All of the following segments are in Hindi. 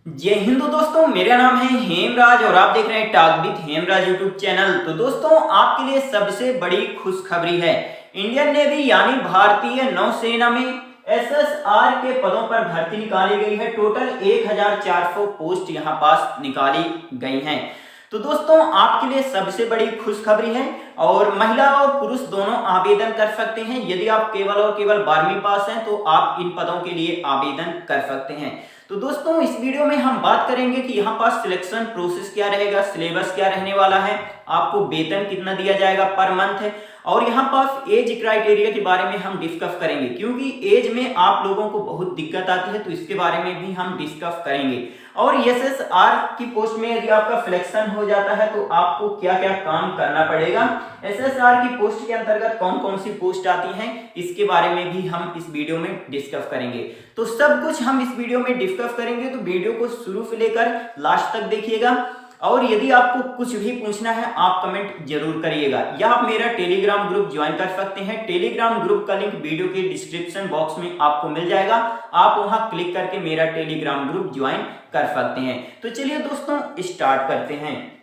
जय हिंदू दोस्तों, मेरा नाम है हेमराज और आप देख रहे हैं talk with Hemraj YouTube channel. तो दोस्तों, आपके लिए सबसे बड़ी खुशखबरी है। इंडियन नेवी यानी भारतीय नौसेना में एसएसआर के पदों पर भर्ती निकाली गई है। टोटल 1400 पोस्ट यहां पास निकाली गई हैं। तो दोस्तों, आपके लिए सबसे बड़ी खुशखबरी है और महिला और पुरुष दोनों आवेदन कर सकते हैं। यदि आप केवल और केवल 12वीं पास हैं तो आप इन पदों के लिए आवेदन कर सकते हैं। तो दोस्तों, इस वीडियो में हम बात करेंगे कि यहाँ पास सिलेक्शन प्रोसेस क्या रहेगा, सिलेबस क्या रहने वाला है, आपको वेतन कितना दिया जाएगा पर मंथ है, और यहाँ पास एज क्राइटेरिया के बारे में हम डिस्कस करेंगे क्योंकि एज में आप लोगों को बहुत दिक्कत आती है, तो इसके बारे में भी हम डिस्कस करेंगे। और एसएसआर की पोस्ट में यदि आपका सिलेक्शन हो जाता है तो आपको क्या क्या काम करना पड़ेगा, एसएसआर की पोस्ट के अंतर्गत कौन कौन सी पोस्ट आती हैं, इसके बारे में भी हम इस वीडियो में डिस्कस करेंगे। तो सब कुछ हम इस वीडियो में डिस्कस करेंगे, तो वीडियो को शुरू से लेकर लास्ट तक देखिएगा। और यदि आपको कुछ भी पूछना है आप कमेंट जरूर करिएगा, या आप मेरा टेलीग्राम ग्रुप ज्वाइन कर सकते हैं। टेलीग्राम ग्रुप का लिंक वीडियो के डिस्क्रिप्शन बॉक्स में आपको मिल जाएगा, आप वहां क्लिक करके मेरा टेलीग्राम ग्रुप ज्वाइन कर सकते हैं। तो चलिए दोस्तों, स्टार्ट करते हैं।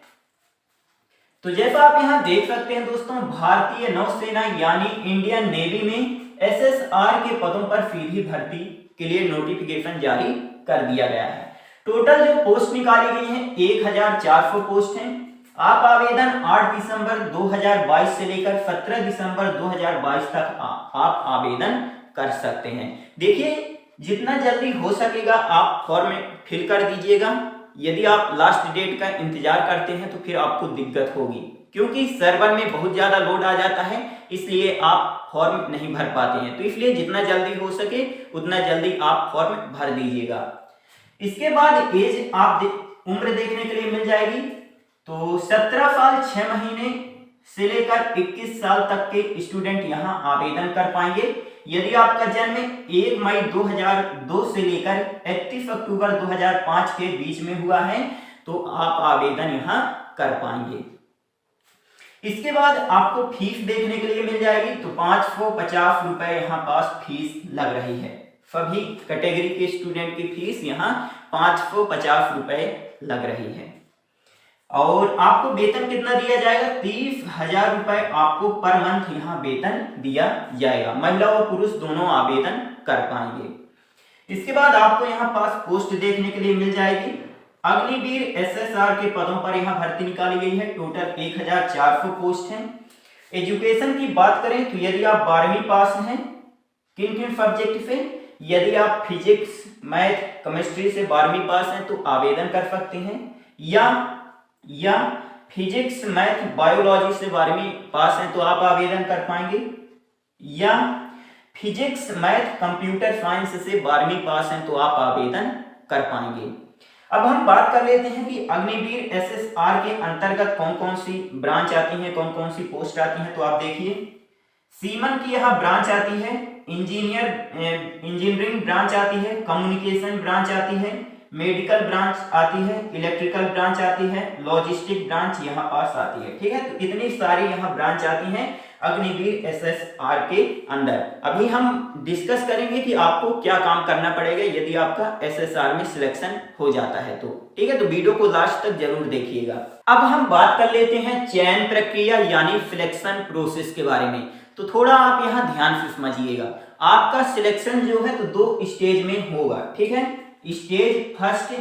तो जैसा आप यहां देख सकते हैं दोस्तों, भारतीय नौसेना यानी इंडियन नेवी में एसएसआर के पदों पर सीधी भर्ती के लिए नोटिफिकेशन जारी कर दिया गया है। टोटल जो पोस्ट निकाली गई हैं 1400 पोस्ट हैं। आप आवेदन 8 दिसंबर 2022 से लेकर 17 दिसंबर 2022 तक आप आवेदन कर सकते हैं। देखिए, जितना जल्दी हो सकेगा आप फॉर्म फिल कर दीजिएगा। यदि आप लास्ट डेट का इंतजार करते हैं तो फिर आपको दिक्कत होगी, क्योंकि सर्वर में बहुत ज्यादा लोड आ जाता है, इसलिए आप फॉर्म नहीं भर पाते हैं। तो इसलिए जितना जल्दी हो सके उतना जल्दी आप फॉर्म भर दीजिएगा। इसके बाद एज आप उम्र देखने के लिए मिल जाएगी। तो 17 साल 6 महीने से लेकर 21 साल तक के स्टूडेंट यहां आवेदन कर पाएंगे। यदि आपका जन्म 1 मई 2002 से लेकर 31 अक्टूबर 2005 के बीच में हुआ है तो आप आवेदन यहां कर पाएंगे। इसके बाद आपको फीस देखने के लिए मिल जाएगी। तो 550 रुपए यहाँ पास फीस लग रही है। सभी कैटेगरी के स्टूडेंट की फीस यहाँ 550 रुपए लग रही है। और आपको वेतन कितना दिया जाएगा, 30,000 रुपए आपको पर मंथ यहाँ वेतन दिया जाएगा। महिला और पुरुष दोनों आवेदन कर पाएंगे। इसके बाद आपको यहाँ पास पोस्ट देखने के लिए मिल जाएगी। अग्निवीर एसएसआर के पदों पर यहाँ भर्ती निकाली गई है। टोटल 1400 पोस्ट हैं। एजुकेशन की बात करें तो यदि आप 12वीं पास हैं, किन किन सब्जेक्ट से, यदि आप फिजिक्स, मैथ, केमिस्ट्री से 12वीं पास हैं तो आवेदन कर सकते हैं, या फिजिक्स, मैथ, बायोलॉजी से 12वीं पास हैं तो आप आवेदन कर पाएंगे, या फिजिक्स, मैथ, कंप्यूटर साइंस से 12वीं पास हैं तो आप आवेदन कर पाएंगे। अब हम बात कर लेते हैं कि अग्निवीर एसएसआर के अंतर्गत कौन कौन सी ब्रांच आती है, कौन कौन सी पोस्ट आती है। तो आप देखिए, सीमन की यह ब्रांच आती है, इंजीनियरिंग ब्रांच आती है, कम्युनिकेशन ब्रांच आती है, मेडिकल ब्रांच आती है, इलेक्ट्रिकल ब्रांच आती है, लॉजिस्टिक ब्रांच यहाँ पास आती है। ठीक है, तो इतनी सारी यहाँ ब्रांच आती हैं अग्निवीर एसएसआर के अंदर। अभी हम डिस्कस करेंगे कि आपको क्या काम करना पड़ेगा यदि आपका एसएसआर में सिलेक्शन हो जाता है तो। ठीक है, तो वीडियो को लास्ट तक जरूर देखिएगा। अब हम बात कर लेते हैं चयन प्रक्रिया यानी सिलेक्शन प्रोसेस के बारे में। तो थोड़ा आप यहाँ ध्यान से समझिएगा। आपका सिलेक्शन जो है तो 2 स्टेज में होगा। ठीक है, स्टेज फर्स्ट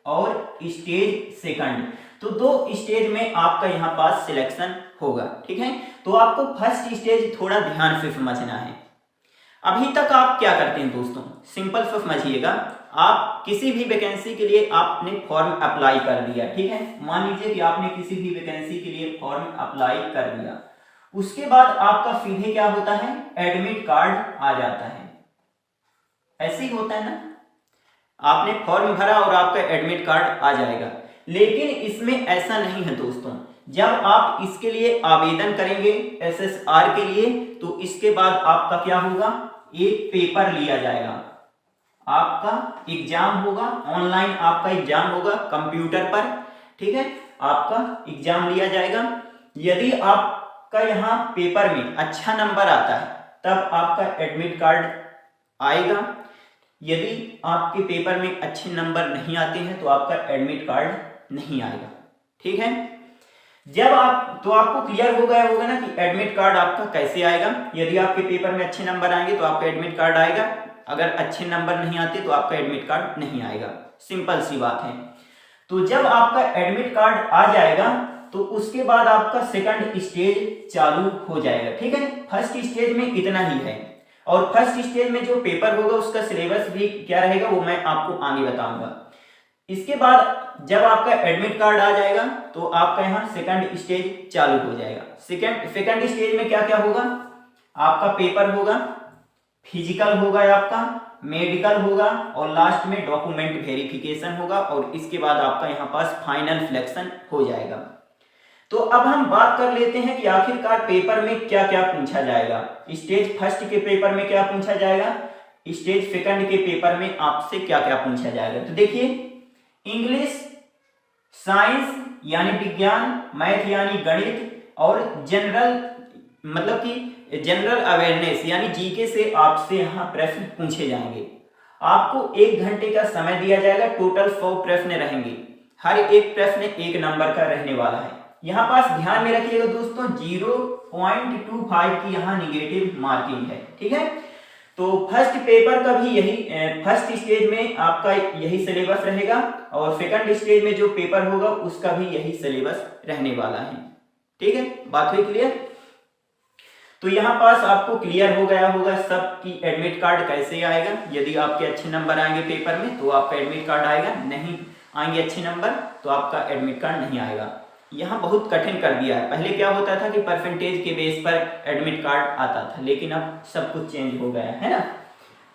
और स्टेज सेकंड। तो 2 स्टेज में आपका यहाँ पास सिलेक्शन होगा। ठीक है, तो आपको फर्स्ट स्टेज थोड़ा ध्यान से समझना है। अभी तक आप क्या करते हैं दोस्तों, सिंपल से समझिएगा। आप किसी भी वैकेंसी के लिए आपने फॉर्म अप्लाई कर दिया। ठीक है, मान लीजिए कि आपने किसी भी वैकेंसी के लिए फॉर्म अप्लाई कर दिया। उसके बाद आपका सीधे क्या होता है, एडमिट कार्ड आ जाता है। ऐसे ही होता है ना, आपने फॉर्म भरा और आपका एडमिट कार्ड आ जाएगा। लेकिन इसमें ऐसा नहीं है दोस्तों। जब आप इसके लिए आवेदन करेंगे एसएसआर के लिए तो इसके बाद आपका क्या होगा, एक पेपर लिया जाएगा, आपका एग्जाम होगा, ऑनलाइन आपका एग्जाम होगा कंप्यूटर पर। ठीक है, आपका एग्जाम लिया जाएगा। यदि आपका यहाँ पेपर में अच्छा नंबर आता है तब आपका एडमिट कार्ड आएगा। यदि आपके पेपर में अच्छे नंबर नहीं आते हैं तो आपका एडमिट कार्ड नहीं आएगा। ठीक है, जब तो आपको क्लियर हो गया होगा ना कि एडमिट कार्ड आपका कैसे आएगा। यदि आपके पेपर में अच्छे नंबर आएंगे तो आपका एडमिट कार्ड आएगा, अगर अच्छे नंबर नहीं आते तो आपका एडमिट कार्ड नहीं आएगा। सिंपल सी बात है। तो जब आपका एडमिट कार्ड आ जाएगा तो उसके बाद आपका सेकंड स्टेज चालू हो जाएगा। ठीक है, फर्स्ट स्टेज में इतना ही है, और फर्स्ट स्टेज में जो पेपर होगा उसका सिलेबस भी क्या रहेगा वो मैं आपको आगे बताऊंगा। इसके बाद जब आपका एडमिट कार्ड आ जाएगा तो आपका यहाँ सेकंड स्टेज चालू हो जाएगा। सेकंड स्टेज में क्या क्या होगा, आपका पेपर होगा, फिजिकल होगा, आपका मेडिकल होगा, और लास्ट में डॉक्यूमेंट वेरिफिकेशन होगा, और इसके बाद आपका यहाँ पास फाइनल सिलेक्शन हो जाएगा। तो अब हम बात कर लेते हैं कि आखिरकार पेपर में क्या क्या पूछा जाएगा। स्टेज फर्स्ट के पेपर में क्या पूछा जाएगा, स्टेज सेकंड के पेपर में आपसे क्या क्या पूछा जाएगा। तो देखिए, इंग्लिश, साइंस यानी विज्ञान, मैथ यानी गणित, और जनरल मतलब कि जनरल अवेयरनेस यानी जीके से आपसे यहाँ प्रश्न पूछे जाएंगे। आपको 1 घंटे का समय दिया जाएगा, टोटल 100 प्रश्न रहेंगे, हर एक प्रश्न 1 नंबर का रहने वाला है। यहाँ पास ध्यान में रखिएगा दोस्तों, 0.25 की यहाँ निगेटिव मार्किंग है। ठीक है, तो फर्स्ट पेपर का भी यही, फर्स्ट स्टेज में आपका यही सिलेबस रहेगा, और सेकंड स्टेज में जो पेपर होगा उसका भी यही सिलेबस रहने वाला है। ठीक है, बात हुई क्लियर। तो यहाँ पास आपको क्लियर हो गया होगा सब कि एडमिट कार्ड कैसे आएगा। यदि आपके अच्छे नंबर आएंगे पेपर में तो आपका एडमिट कार्ड आएगा, नहीं आएंगे अच्छे नंबर तो आपका एडमिट कार्ड नहीं आएगा। यहाँ बहुत कठिन कर दिया है। पहले क्या होता था कि परसेंटेज के बेस पर एडमिट कार्ड आता था, लेकिन अब सब कुछ चेंज हो गया है ना।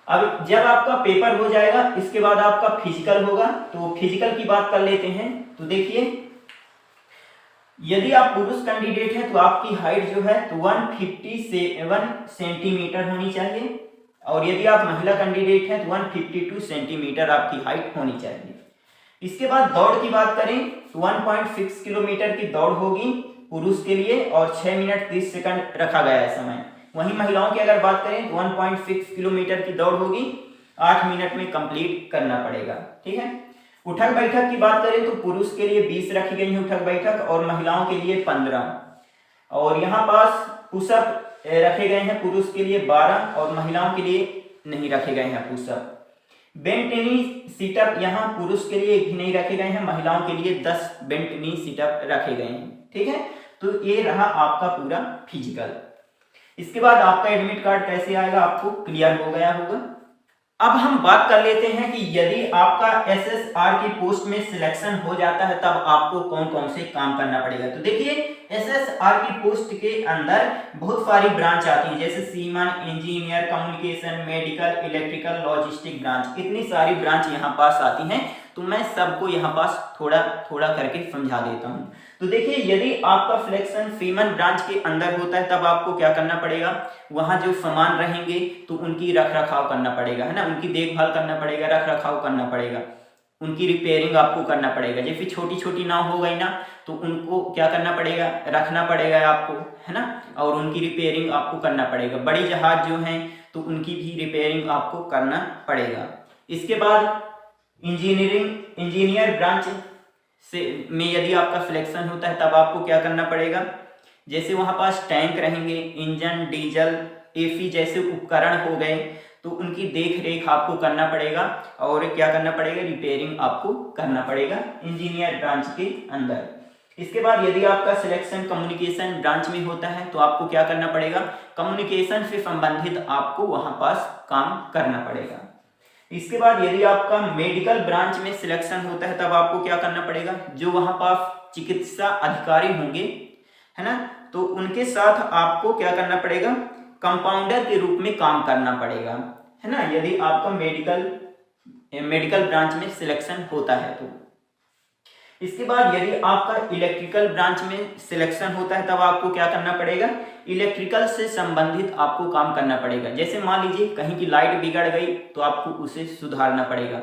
अब जब आपका पेपर हो जाएगा इसके बाद आपका फिजिकल होगा। तो फिजिकल की बात कर लेते हैं। तो देखिए, यदि आप पुरुष कैंडिडेट हैं तो आपकी हाइट जो है तो 157 सेंटीमीटर होनी चाहिए, और यदि आप महिला कैंडिडेट हैं तो 152 सेंटीमीटर आपकी हाइट होनी चाहिए। इसके बाद दौड़ की बात करें तो 1.6 किलोमीटर की दौड़ होगी पुरुष के लिए, और 6 मिनट 30 सेकंड रखा गया है समय। वहीं महिलाओं की अगर बात करें तो 1.6 किलोमीटर की दौड़ होगी, 8 मिनट में कंप्लीट करना पड़ेगा। ठीक है, उठक बैठक की बात करें तो पुरुष के लिए 20 रखी गई है उठक बैठक, और महिलाओं के लिए 15। और यहाँ पास पुशअप रखे गए हैं पुरुष के लिए 12, और महिलाओं के लिए नहीं रखे गए हैं पुशअप। बेंट नी सिटअप यहाँ पुरुष के लिए भी नहीं रखे गए हैं, महिलाओं के लिए 10 बेंट नी सिटअप रखे गए हैं। ठीक है, तो ये रहा आपका पूरा फिजिकल। इसके बाद आपका एडमिट कार्ड कैसे आएगा आपको क्लियर हो गया होगा। अब हम बात कर लेते हैं कि यदि आपका एसएसआर की पोस्ट में सिलेक्शन हो जाता है तब आपको कौन कौन से काम करना पड़ेगा। तो देखिए, एसएसआर की पोस्ट के अंदर बहुत सारी ब्रांच आती हैं, जैसे semen, engineer, communication, medical, electrical, logistic branch, इतनी सारी ब्रांच यहाँ पास आती हैं। तो मैं सबको यहाँ पास थोड़ा थोड़ा करके समझा देता हूँ। तो देखिए, यदि आपका सिलेक्शन फीमेल ब्रांच के अंदर होता है तब आपको क्या करना पड़ेगा, वहाँ जो सामान रहेंगे तो उनकी रख रखाव करना पड़ेगा, है ना, उनकी देखभाल करना पड़ेगा, रख रखाव करना पड़ेगा, उनकी रिपेयरिंग आपको करना पड़ेगा। जैसे छोटी छोटी नाव हो गई ना तो उनको क्या करना पड़ेगा, रखना पड़ेगा आपको, है ना, और उनकी रिपेयरिंग आपको करना पड़ेगा। बड़ी जहाज जो हैं तो उनकी भी रिपेयरिंग आपको करना पड़ेगा। इसके बाद इंजीनियर ब्रांच से में यदि आपका सिलेक्शन होता है तब आपको क्या करना पड़ेगा, जैसे वहाँ पास टैंक रहेंगे, इंजन, डीजल, एसी जैसे उपकरण हो गए तो उनकी देख रेख आपको करना पड़ेगा, और क्या करना पड़ेगा, रिपेयरिंग आपको करना पड़ेगा इंजीनियर ब्रांच के अंदर। इसके बाद यदि आपका सिलेक्शन कम्युनिकेशन ब्रांच में होता है तो आपको क्या करना पड़ेगा, कम्युनिकेशन से संबंधित आपको वहाँ पास काम करना पड़ेगा। इसके बाद यदि आपका मेडिकल ब्रांच में सिलेक्शन होता है तब आपको क्या करना पड़ेगा, जो वहाँ पास चिकित्सा अधिकारी होंगे, है ना, तो उनके साथ आपको क्या करना पड़ेगा, कंपाउंडर के रूप में काम करना पड़ेगा, है ना, यदि आपका मेडिकल ब्रांच में सिलेक्शन होता है तो। इसके बाद यदि आपका इलेक्ट्रिकल ब्रांच में सिलेक्शन होता है तब आपको क्या करना पड़ेगा, इलेक्ट्रिकल से संबंधित आपको काम करना पड़ेगा। जैसे मान लीजिए कहीं की लाइट बिगड़ गई तो आपको उसे सुधारना पड़ेगा,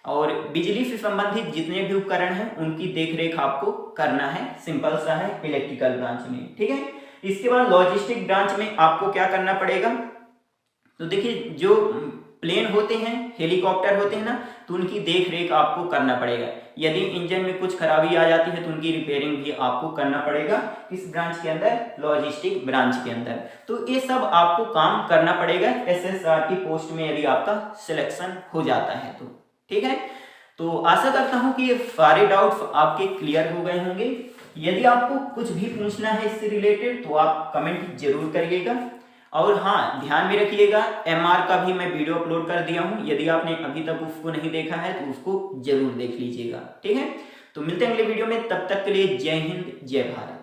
और बिजली से संबंधित जितने भी उपकरण हैं उनकी देखरेख आपको करना है। सिंपल सा है इलेक्ट्रिकल ब्रांच में। ठीक है, इसके बाद लॉजिस्टिक ब्रांच में आपको क्या करना पड़ेगा, तो देखिए जो प्लेन होते हैं, हेलीकॉप्टर होते हैं ना, तो उनकी देख रेख आपको करना पड़ेगा। यदि इंजन में कुछ खराबी आ जाती है तो उनकी रिपेयरिंग भी आपको करना पड़ेगा। किस ब्रांच के अंदर? लॉजिस्टिक ब्रांच के अंदर। तो ये सब आपको काम करना पड़ेगा SSR की पोस्ट में यदि आपका सिलेक्शन हो जाता है तो। ठीक है, तो आशा करता हूं कि ये सारे डाउट्स आपके क्लियर हो गए होंगे। यदि आपको कुछ भी पूछना है इससे रिलेटेड तो आप कमेंट जरूर करिएगा। और हाँ, ध्यान में रखिएगा, MR का भी मैं वीडियो अपलोड कर दिया हूँ, यदि आपने अभी तक उसको नहीं देखा है तो उसको जरूर देख लीजिएगा। ठीक है, तो मिलते हैं अगले वीडियो में, तब तक के लिए जय हिंद जय भारत।